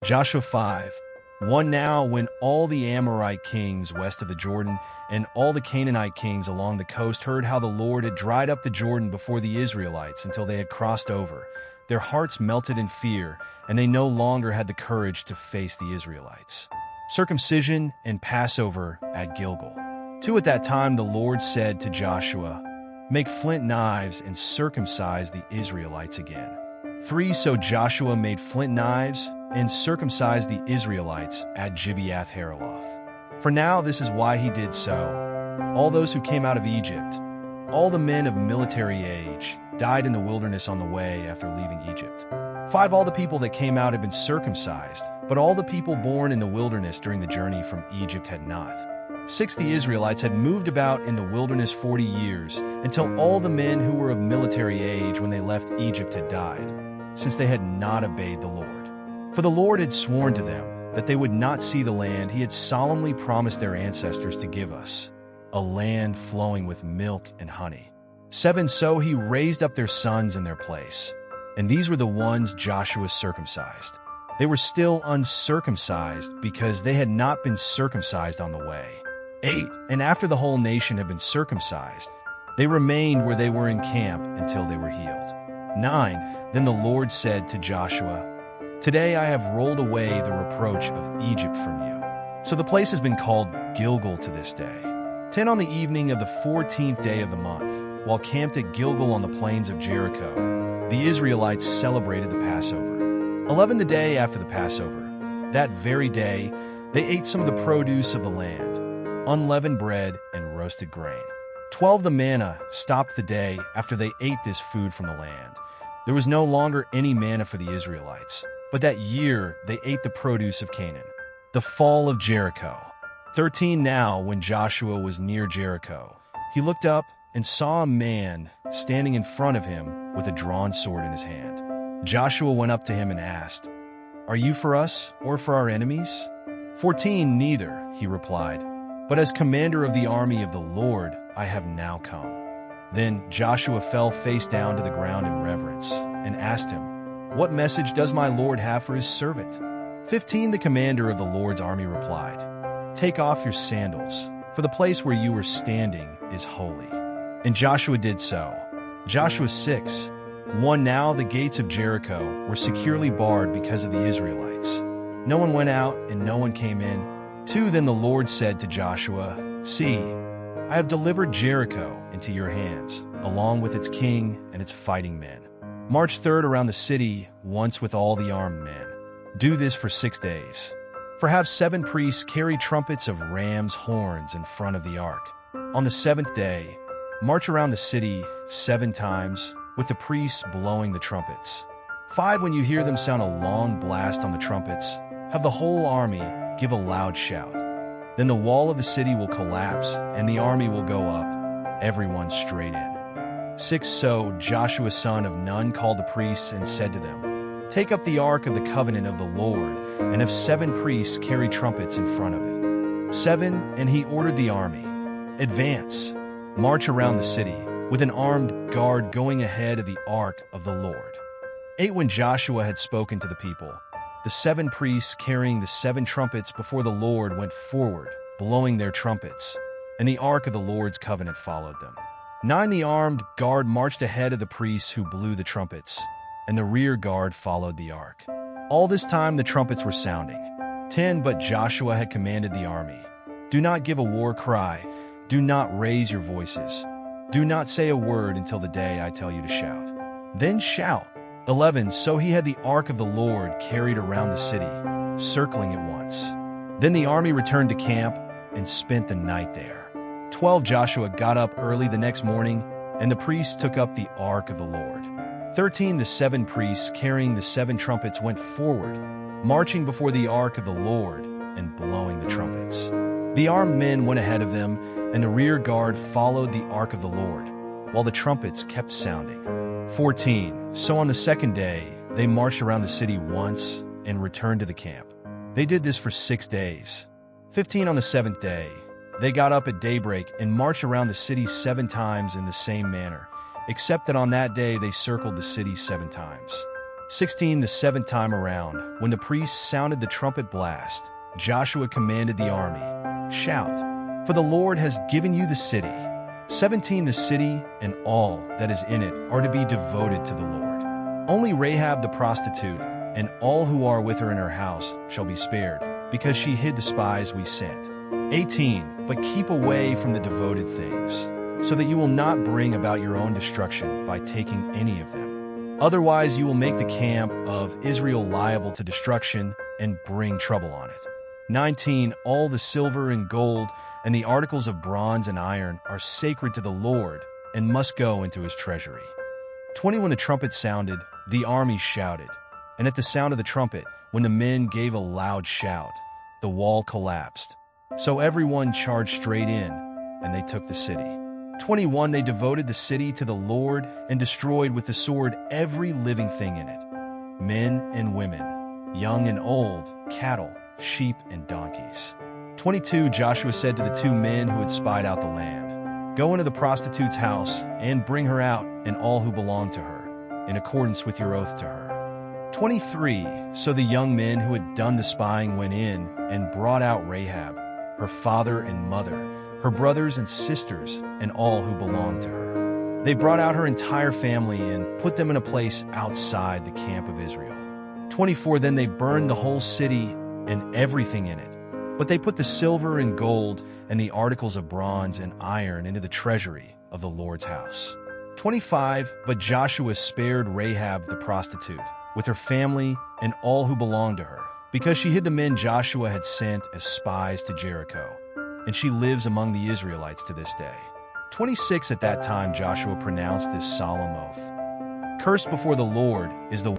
Joshua 5. 1 Now when all the Amorite kings west of the Jordan and all the Canaanite kings along the coast heard how the Lord had dried up the Jordan before the Israelites until they had crossed over, their hearts melted in fear, and they no longer had the courage to face the Israelites. Circumcision and Passover at Gilgal. 2 At that time the Lord said to Joshua, "Make flint knives and circumcise the Israelites again." 3 So Joshua made flint knives and circumcised the Israelites at Gibeath-Haaraloth. For now this is why he did so. All those who came out of Egypt, all the men of military age, died in the wilderness on the way after leaving Egypt. 5 All the people that came out had been circumcised, but all the people born in the wilderness during the journey from Egypt had not. 6 The Israelites had moved about in the wilderness 40 years, until all the men who were of military age when they left Egypt had died, since they had not obeyed the Lord. For the Lord had sworn to them that they would not see the land he had solemnly promised their ancestors to give us, a land flowing with milk and honey. 7 So he raised up their sons in their place, and these were the ones Joshua circumcised. They were still uncircumcised because they had not been circumcised on the way. 8 And after the whole nation had been circumcised, they remained where they were in camp until they were healed. 9 Then the Lord said to Joshua, "Today I have rolled away the reproach of Egypt from you." So the place has been called Gilgal to this day. 10 On the evening of the 14th day of the month, while camped at Gilgal on the plains of Jericho, the Israelites celebrated the Passover. 11 The day after the Passover, that very day, they ate some of the produce of the land, unleavened bread and roasted grain. 12 The manna stopped the day after they ate this food from the land. There was no longer any manna for the Israelites, but that year they ate the produce of Canaan. The fall of Jericho. 13 Now when Joshua was near Jericho, he looked up and saw a man standing in front of him with a drawn sword in his hand. Joshua went up to him and asked, "Are you for us or for our enemies?" 14 Neither, he replied, "but as commander of the army of the Lord I have now come." Then Joshua fell face down to the ground in reverence and asked him, "What message does my Lord have for his servant?" 15 The commander of the Lord's army replied, "Take off your sandals, for the place where you are standing is holy." And Joshua did so. Joshua 6. 1 Now the gates of Jericho were securely barred because of the Israelites. No one went out and no one came in. 2 Then the Lord said to Joshua, "See, I have delivered Jericho into your hands, along with its king and its fighting men. March third around the city once with all the armed men. Do this for 6 days. For have 7 priests carry trumpets of ram's horns in front of the ark. On the 7th day, march around the city 7 times, with the priests blowing the trumpets. 5 When you hear them sound a long blast on the trumpets, have the whole army give a loud shout. Then the wall of the city will collapse, and the army will go up, everyone straight in. 6 So Joshua son of Nun called the priests and said to them, "Take up the ark of the covenant of the Lord, and have 7 priests carry trumpets in front of it." 7 And he ordered the army, "Advance, march around the city, with an armed guard going ahead of the ark of the Lord." 8 When Joshua had spoken to the people, the 7 priests carrying the 7 trumpets before the Lord went forward, blowing their trumpets, and the ark of the Lord's covenant followed them. 9 The armed guard marched ahead of the priests who blew the trumpets, and the rear guard followed the ark. All this time the trumpets were sounding. 10 But Joshua had commanded the army, "Do not give a war cry, do not raise your voices, do not say a word until the day I tell you to shout. Then shout." 11 So he had the ark of the Lord carried around the city, circling it once. Then the army returned to camp and spent the night there. 12 Joshua got up early the next morning, and the priests took up the ark of the Lord. 13 The 7 priests carrying the 7 trumpets went forward, marching before the ark of the Lord and blowing the trumpets. The armed men went ahead of them, and the rear guard followed the ark of the Lord, while the trumpets kept sounding. 14 So on the 2nd day, they marched around the city once and returned to the camp. They did this for 6 days. 15 On the 7th day, they got up at daybreak and marched around the city 7 times in the same manner, except that on that day they circled the city 7 times. 16. The seventh time around, when the priests sounded the trumpet blast, Joshua commanded the army, "Shout, for the Lord has given you the city." 17. The city and all that is in it are to be devoted to the Lord. Only Rahab the prostitute and all who are with her in her house shall be spared, because she hid the spies we sent. 18. But keep away from the devoted things, so that you will not bring about your own destruction by taking any of them. Otherwise you will make the camp of Israel liable to destruction and bring trouble on it. 19. All the silver and gold and the articles of bronze and iron are sacred to the Lord and must go into his treasury. 20. When the trumpet sounded, the army shouted, and at the sound of the trumpet, when the men gave a loud shout, the wall collapsed. So everyone charged straight in, and they took the city. 21. They devoted the city to the Lord and destroyed with the sword every living thing in it, men and women, young and old, cattle, sheep and donkeys. 22. Joshua said to the two men who had spied out the land, "Go into the prostitute's house and bring her out and all who belong to her, in accordance with your oath to her." 23. So the young men who had done the spying went in and brought out Rahab, her father and mother, her brothers and sisters, and all who belonged to her. They brought out her entire family and put them in a place outside the camp of Israel. 24. Then they burned the whole city and everything in it, but they put the silver and gold and the articles of bronze and iron into the treasury of the Lord's house. 25. But Joshua spared Rahab the prostitute, with her family and all who belonged to her, because she hid the men Joshua had sent as spies to Jericho, and she lives among the Israelites to this day. 26. At that time Joshua pronounced this solemn oath, "Cursed before the Lord is the